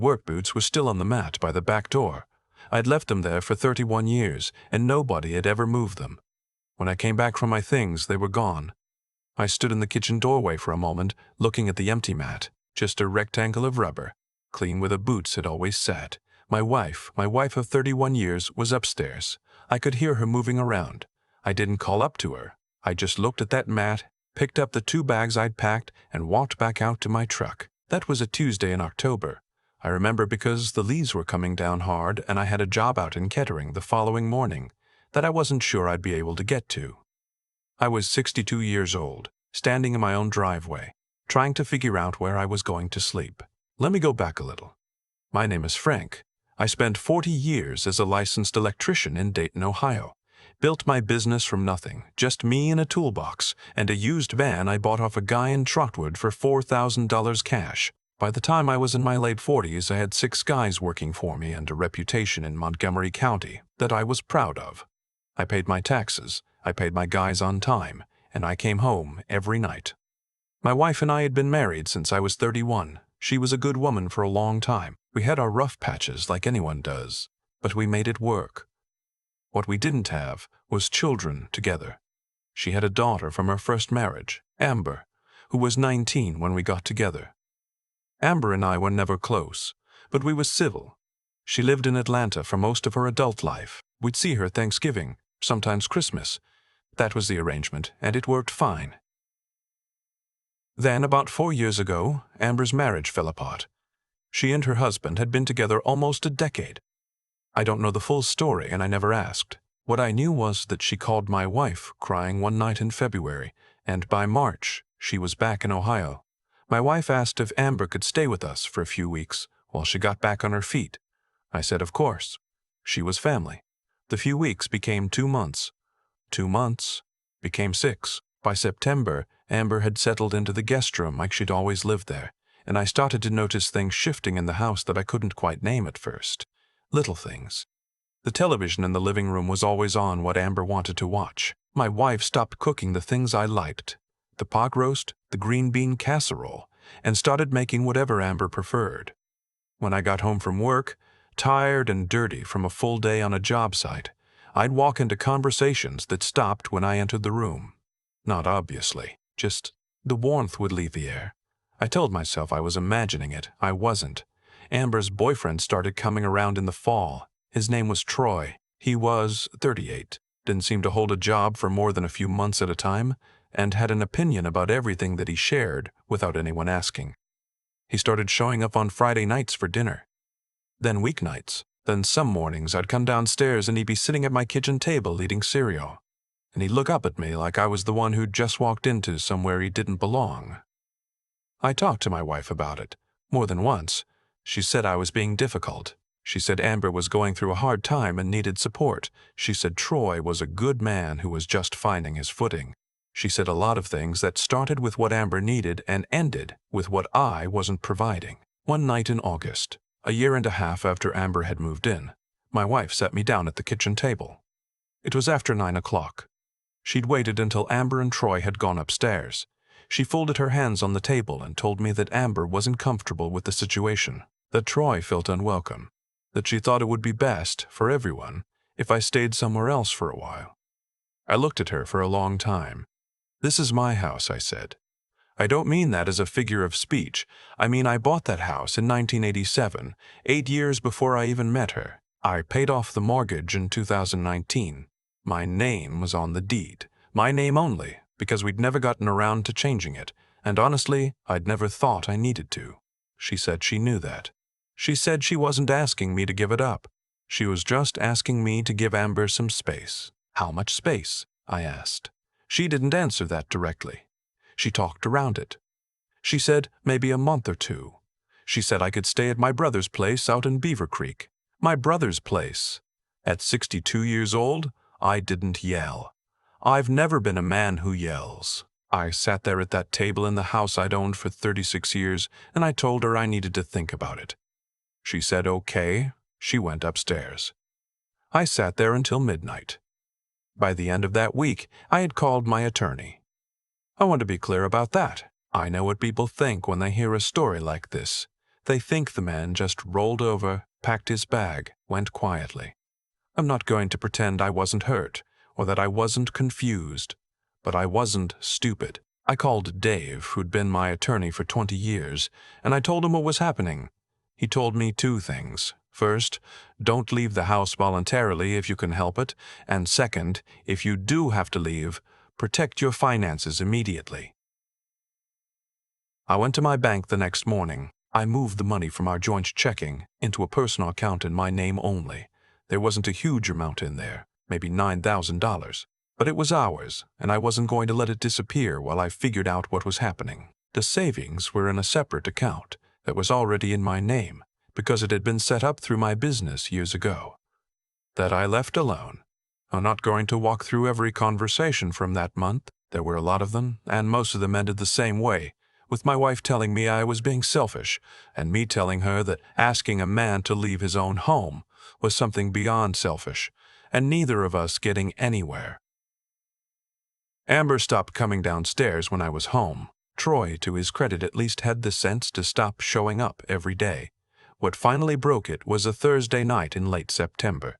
Work boots were still on the mat by the back door. I'd left them there for 31 years, and nobody had ever moved them. When I came back from my things, they were gone. I stood in the kitchen doorway for a moment, looking at the empty mat, just a rectangle of rubber, clean where the boots had always sat. My wife of 31 years, was upstairs. I could hear her moving around. I didn't call up to her. I just looked at that mat, picked up the 2 bags I'd packed, and walked back out to my truck. That was a Tuesday in October. I remember because the leaves were coming down hard and I had a job out in Kettering the following morning that I wasn't sure I'd be able to get to. I was 62 years old, standing in my own driveway, trying to figure out where I was going to sleep. Let me go back a little. My name is Frank. I spent 40 years as a licensed electrician in Dayton, Ohio. Built my business from nothing, just me and a toolbox, and a used van I bought off a guy in Trotwood for $4,000 cash. By the time I was in my late 40s, I had 6 guys working for me and a reputation in Montgomery County that I was proud of. I paid my taxes, I paid my guys on time, and I came home every night. My wife and I had been married since I was 31. She was a good woman for a long time. We had our rough patches like anyone does, but we made it work. What we didn't have was children together. She had a daughter from her first marriage, Amber, who was 19 when we got together. Amber and I were never close, but we were civil. She lived in Atlanta for most of her adult life. We'd see her Thanksgiving, sometimes Christmas. That was the arrangement, and it worked fine. Then, about 4 years ago, Amber's marriage fell apart. She and her husband had been together almost a decade. I don't know the full story, and I never asked. What I knew was that she called my wife crying one night in February, and by March, she was back in Ohio. My wife asked if Amber could stay with us for a few weeks while she got back on her feet. I said of course. She was family. The few weeks became 2 months. 2 months became 6. By September, Amber had settled into the guest room like she'd always lived there, and I started to notice things shifting in the house that I couldn't quite name at first. Little things. The television in the living room was always on what Amber wanted to watch. My wife stopped cooking the things I liked, the pot roast, the green bean casserole, and started making whatever Amber preferred. When I got home from work, tired and dirty from a full day on a job site, I'd walk into conversations that stopped when I entered the room. Not obviously, just the warmth would leave the air. I told myself I was imagining it. I wasn't. Amber's boyfriend started coming around in the fall. His name was Troy. He was 38, didn't seem to hold a job for more than a few months at a time, and had an opinion about everything that he shared without anyone asking. He started showing up on Friday nights for dinner, then weeknights. Then some mornings I'd come downstairs and he'd be sitting at my kitchen table eating cereal, and he'd look up at me like I was the one who'd just walked into somewhere he didn't belong. I talked to my wife about it, more than once. She said I was being difficult. She said Amber was going through a hard time and needed support. She said Troy was a good man who was just finding his footing. She said a lot of things that started with what Amber needed and ended with what I wasn't providing. One night in August, a year and a half after Amber had moved in, my wife sat me down at the kitchen table. It was after 9 o'clock. She'd waited until Amber and Troy had gone upstairs. She folded her hands on the table and told me that Amber wasn't comfortable with the situation, that Troy felt unwelcome, that she thought it would be best for everyone if I stayed somewhere else for a while. I looked at her for a long time. "This is my house," I said. "I don't mean that as a figure of speech. I mean I bought that house in 1987, 8 years before I even met her. I paid off the mortgage in 2019. My name was on the deed. My name only, because we'd never gotten around to changing it, and honestly, I'd never thought I needed to." She said she knew that. She said she wasn't asking me to give it up. She was just asking me to give Amber some space. "How much space?" I asked. She didn't answer that directly. She talked around it. She said maybe a month or 2. She said I could stay at my brother's place out in Beaver Creek. My brother's place. At 62 years old, I didn't yell. I've never been a man who yells. I sat there at that table in the house I'd owned for 36 years, and I told her I needed to think about it. She said okay. She went upstairs. I sat there until midnight. By the end of that week, I had called my attorney. I want to be clear about that. I know what people think when they hear a story like this. They think the man just rolled over, packed his bag, went quietly. I'm not going to pretend I wasn't hurt, or that I wasn't confused, but I wasn't stupid. I called Dave, who'd been my attorney for 20 years, and I told him what was happening. He told me two things. First, don't leave the house voluntarily if you can help it, and second, if you do have to leave, protect your finances immediately. I went to my bank the next morning. I moved the money from our joint checking into a personal account in my name only. There wasn't a huge amount in there, maybe $9,000. But it was ours, and I wasn't going to let it disappear while I figured out what was happening. The savings were in a separate account that was already in my name because it had been set up through my business years ago. That I left alone. I'm not going to walk through every conversation from that month. There were a lot of them, and most of them ended the same way, with my wife telling me I was being selfish, and me telling her that asking a man to leave his own home was something beyond selfish, and neither of us getting anywhere. Amber stopped coming downstairs when I was home. Troy, to his credit, at least had the sense to stop showing up every day. What finally broke it was a Thursday night in late September.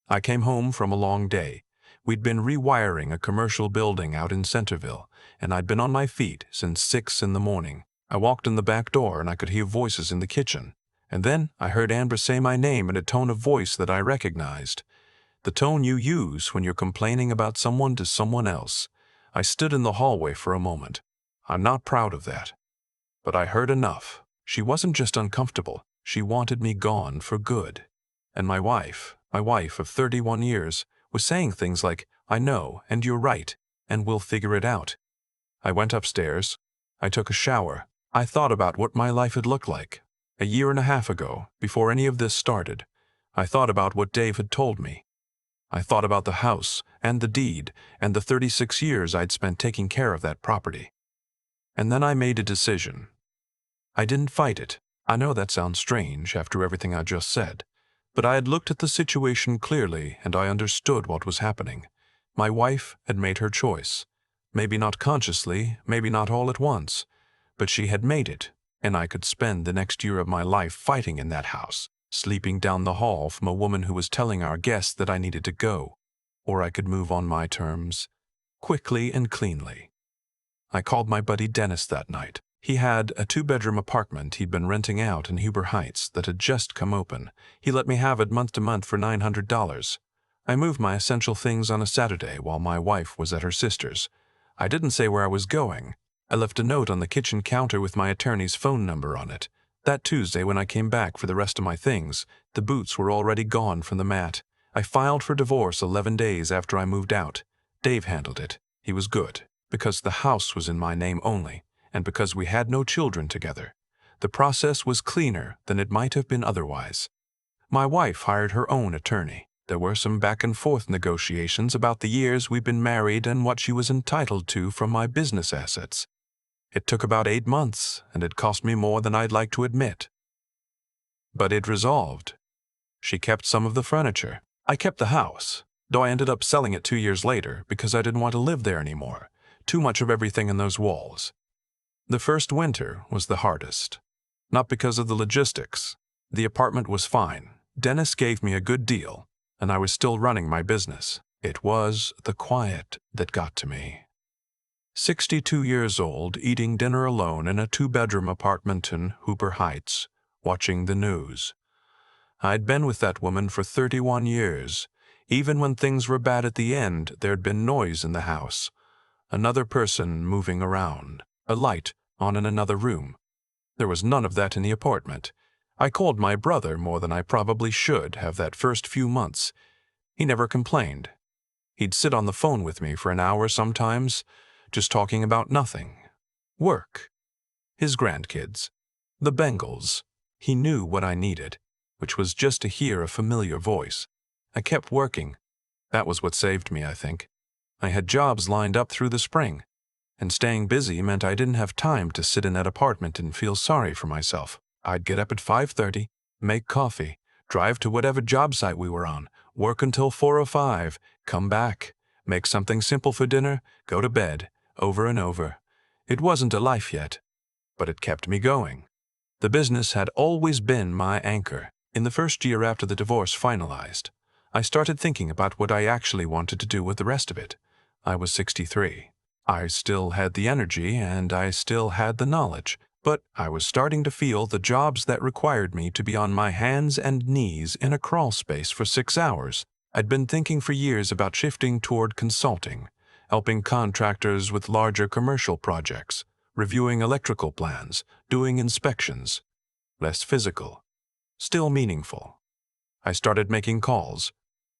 I came home from a long day. We'd been rewiring a commercial building out in Centerville, and I'd been on my feet since 6 in the morning. I walked in the back door and I could hear voices in the kitchen. And then I heard Amber say my name in a tone of voice that I recognized. The tone you use when you're complaining about someone to someone else. I stood in the hallway for a moment. I'm not proud of that. But I heard enough. She wasn't just uncomfortable. She wanted me gone for good. And my wife of 31 years, was saying things like, I know, and you're right, and we'll figure it out. I went upstairs. I took a shower. I thought about what my life had looked like. A year and a half ago, before any of this started. I thought about what Dave had told me. I thought about the house, and the deed, and the 36 years I'd spent taking care of that property. And then I made a decision. I didn't fight it. I know that sounds strange after everything I just said, but I had looked at the situation clearly and I understood what was happening. My wife had made her choice. Maybe not consciously, maybe not all at once, but she had made it, and I could spend the next year of my life fighting in that house, sleeping down the hall from a woman who was telling our guests that I needed to go, or I could move on my terms, quickly and cleanly. I called my buddy Dennis that night. He had a 2-bedroom apartment he'd been renting out in Huber Heights that had just come open. He let me have it month to month for $900. I moved my essential things on a Saturday while my wife was at her sister's. I didn't say where I was going. I left a note on the kitchen counter with my attorney's phone number on it. That Tuesday, when I came back for the rest of my things, the boots were already gone from the mat. I filed for divorce 11 days after I moved out. Dave handled it. He was good, because the house was in my name only, and because we had no children together. The process was cleaner than it might have been otherwise. My wife hired her own attorney. There were some back-and-forth negotiations about the years we'd been married and what she was entitled to from my business assets. It took about 8 months, and it cost me more than I'd like to admit. But it resolved. She kept some of the furniture. I kept the house, though I ended up selling it 2 years later because I didn't want to live there anymore. Too much of everything in those walls. The first winter was the hardest. Not because of the logistics. The apartment was fine. Dennis gave me a good deal, and I was still running my business. It was the quiet that got to me. 62 years old, eating dinner alone in a 2-bedroom apartment in Huber Heights, watching the news. I'd been with that woman for 31 years. Even when things were bad at the end, there'd been noise in the house. Another person moving around. A light on in another room. There was none of that in the apartment. I called my brother more than I probably should have that first few months. He never complained. He'd sit on the phone with me for an hour sometimes, just talking about nothing. Work. His grandkids. The Bengals. He knew what I needed, which was just to hear a familiar voice. I kept working. That was what saved me, I think. I had jobs lined up through the spring, and staying busy meant I didn't have time to sit in that apartment and feel sorry for myself. I'd get up at 5:30, make coffee, drive to whatever job site we were on, work until 4 or 5, come back, make something simple for dinner, go to bed, over and over. It wasn't a life yet, but it kept me going. The business had always been my anchor. In the first year after the divorce finalized, I started thinking about what I actually wanted to do with the rest of it. I was 63. I still had the energy and I still had the knowledge, but I was starting to feel the jobs that required me to be on my hands and knees in a crawl space for 6 hours. I'd been thinking for years about shifting toward consulting, helping contractors with larger commercial projects, reviewing electrical plans, doing inspections. Less physical, still meaningful. I started making calls.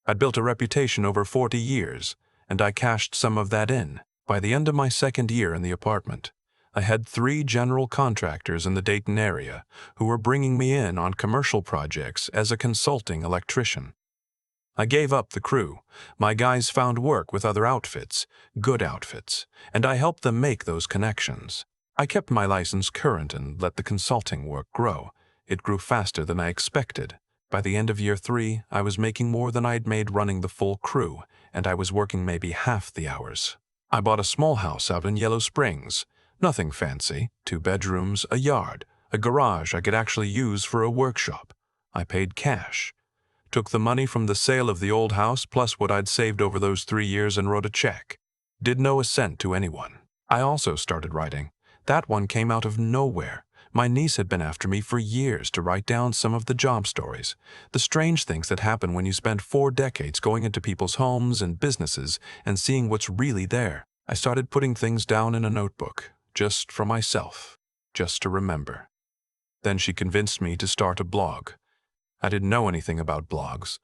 I'd built a reputation over 40 years, and I cashed some of that in. By the end of my second year in the apartment, I had 3 general contractors in the Dayton area who were bringing me in on commercial projects as a consulting electrician. I gave up the crew. My guys found work with other outfits, good outfits, and I helped them make those connections. I kept my license current and let the consulting work grow. It grew faster than I expected. By the end of year 3, I was making more than I'd made running the full crew, and I was working maybe half the hours. I bought a small house out in Yellow Springs. Nothing fancy, 2 bedrooms, a yard, a garage I could actually use for a workshop. I paid cash. Took the money from the sale of the old house plus what I'd saved over those 3 years and wrote a check. Didn't owe a cent to anyone. I also started writing. That one came out of nowhere. My niece had been after me for years to write down some of the job stories, the strange things that happen when you spend 4 decades going into people's homes and businesses and seeing what's really there. I started putting things down in a notebook, just for myself, just to remember. Then she convinced me to start a blog. I didn't know anything about blogs.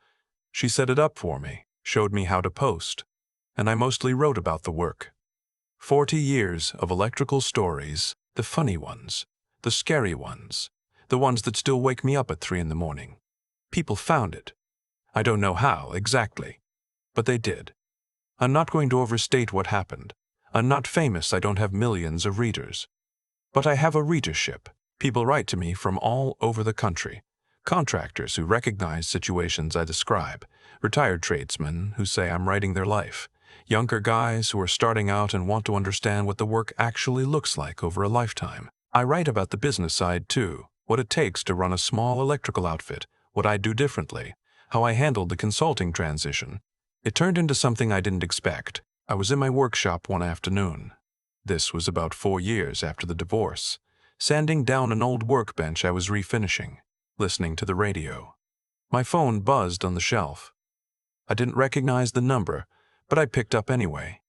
She set it up for me, showed me how to post, and I mostly wrote about the work. 40 years of electrical stories, the funny ones, the scary ones, the ones that still wake me up at 3 in the morning. People found it. I don't know how, exactly, but they did. I'm not going to overstate what happened. I'm not famous, I don't have millions of readers. But I have a readership. People write to me from all over the country. Contractors who recognize situations I describe, retired tradesmen who say I'm writing their life, younger guys who are starting out and want to understand what the work actually looks like over a lifetime. I write about the business side too, what it takes to run a small electrical outfit, what I do differently, how I handled the consulting transition. It turned into something I didn't expect. I was in my workshop one afternoon. This was about 4 years after the divorce, sanding down an old workbench I was refinishing, listening to the radio. My phone buzzed on the shelf. I didn't recognize the number, but I picked up anyway.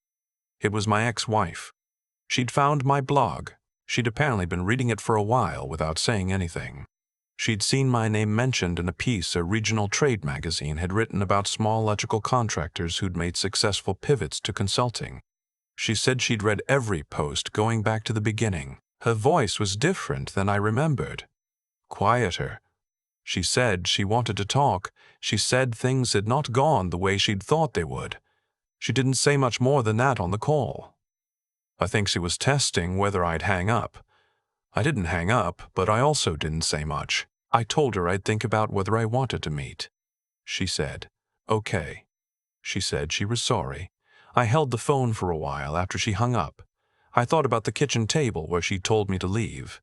It was my ex-wife. She'd found my blog. She'd apparently been reading it for a while without saying anything. She'd seen my name mentioned in a piece a regional trade magazine had written about small electrical contractors who'd made successful pivots to consulting. She said she'd read every post going back to the beginning. Her voice was different than I remembered. Quieter. She said she wanted to talk. She said things had not gone the way she'd thought they would. She didn't say much more than that on the call. I think she was testing whether I'd hang up. I didn't hang up, but I also didn't say much. I told her I'd think about whether I wanted to meet. She said, "Okay." She said she was sorry. I held the phone for a while after she hung up. I thought about the kitchen table where she told me to leave.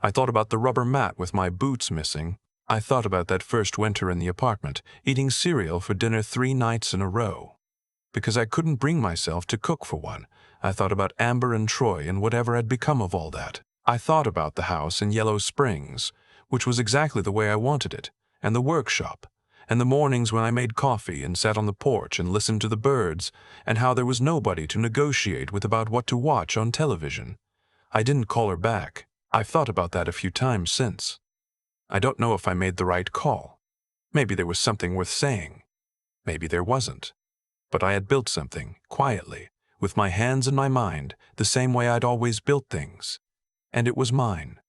I thought about the rubber mat with my boots missing. I thought about that first winter in the apartment, eating cereal for dinner 3 nights in a row. Because I couldn't bring myself to cook for one, I thought about Amber and Troy and whatever had become of all that. I thought about the house in Yellow Springs, which was exactly the way I wanted it, and the workshop, and the mornings when I made coffee and sat on the porch and listened to the birds, and how there was nobody to negotiate with about what to watch on television. I didn't call her back. I've thought about that a few times since. I don't know if I made the right call. Maybe there was something worth saying. Maybe there wasn't. But I had built something, quietly, with my hands and my mind, the same way I'd always built things. And it was mine.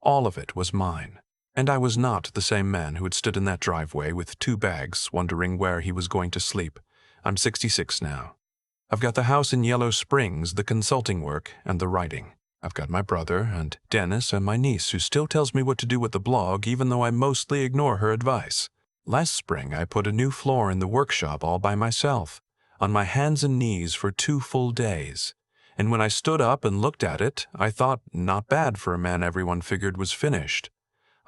All of it was mine. And I was not the same man who had stood in that driveway with 2 bags, wondering where he was going to sleep. I'm 66 now. I've got the house in Yellow Springs, the consulting work, and the writing. I've got my brother and Dennis and my niece who still tells me what to do with the blog even though I mostly ignore her advice. Last spring I put a new floor in the workshop all by myself, on my hands and knees for 2 full days. And when I stood up and looked at it, I thought, not bad for a man everyone figured was finished.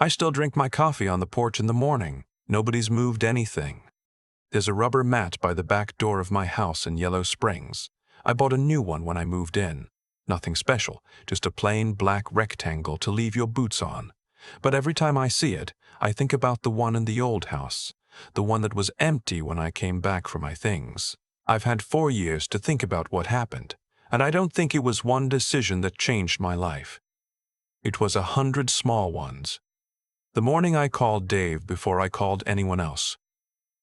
I still drink my coffee on the porch in the morning. Nobody's moved anything. There's a rubber mat by the back door of my house in Yellow Springs. I bought a new one when I moved in. Nothing special, just a plain black rectangle to leave your boots on. But every time I see it, I think about the one in the old house, the one that was empty when I came back for my things. I've had 4 years to think about what happened, and I don't think it was one decision that changed my life. It was 100 small ones. The morning I called Dave before I called anyone else.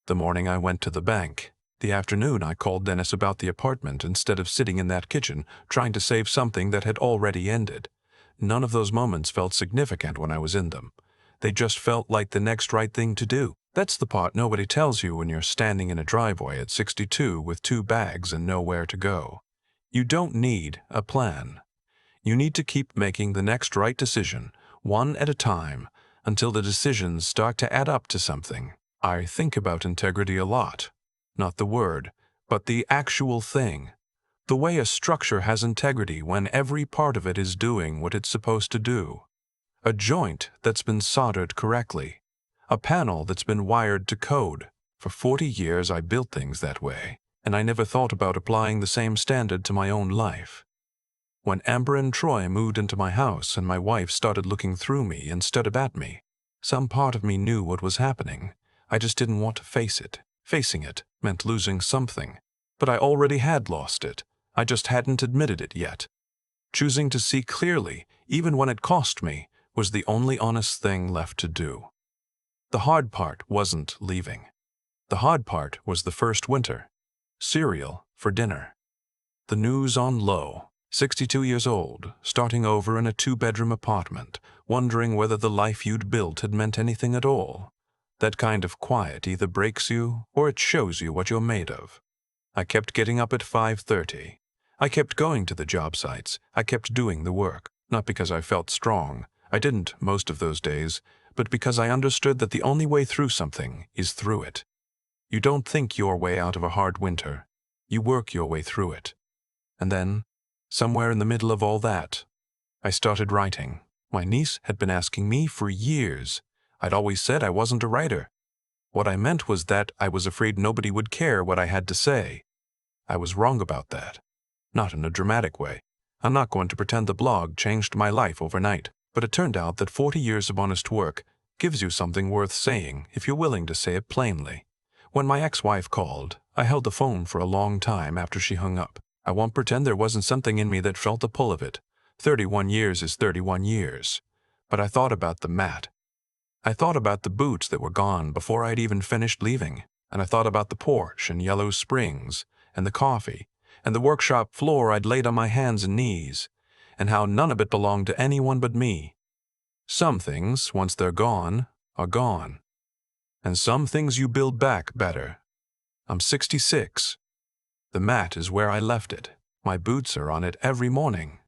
The morning I went to the bank. The afternoon I called Dennis about the apartment instead of sitting in that kitchen trying to save something that had already ended. None of those moments felt significant when I was in them. They just felt like the next right thing to do. That's the part nobody tells you when you're standing in a driveway at 62 with 2 bags and nowhere to go. You don't need a plan. You need to keep making the next right decision, one at a time, until the decisions start to add up to something. I think about integrity a lot. Not the word, but the actual thing. The way a structure has integrity when every part of it is doing what it's supposed to do. A joint that's been soldered correctly. A panel that's been wired to code. For 40 years I built things that way, and I never thought about applying the same standard to my own life. When Amber and Troy moved into my house and my wife started looking through me instead of at me, some part of me knew what was happening. I just didn't want to face it. Facing it meant losing something. But I already had lost it. I just hadn't admitted it yet. Choosing to see clearly, even when it cost me, was the only honest thing left to do. The hard part wasn't leaving. The hard part was the first winter. Cereal for dinner. The news on low. 62 years old, starting over in a 2-bedroom apartment, wondering whether the life you'd built had meant anything at all. That kind of quiet either breaks you or it shows you what you're made of. I kept getting up at 5:30. I kept going to the job sites. I kept doing the work, not because I felt strong. I didn't most of those days, but because I understood that the only way through something is through it. You don't think your way out of a hard winter. You work your way through it. And then, somewhere in the middle of all that, I started writing. My niece had been asking me for years. I'd always said I wasn't a writer. What I meant was that I was afraid nobody would care what I had to say. I was wrong about that. Not in a dramatic way. I'm not going to pretend the blog changed my life overnight, but it turned out that 40 years of honest work gives you something worth saying if you're willing to say it plainly. When my ex-wife called, I held the phone for a long time after she hung up. I won't pretend there wasn't something in me that felt the pull of it. 31 years is 31 years. But I thought about the mat. I thought about the boots that were gone before I'd even finished leaving, and I thought about the porch in Yellow Springs, and the coffee, and the workshop floor I'd laid on my hands and knees, and how none of it belonged to anyone but me. Some things, once they're gone, are gone. And some things you build back better. I'm 66. The mat is where I left it. My boots are on it every morning.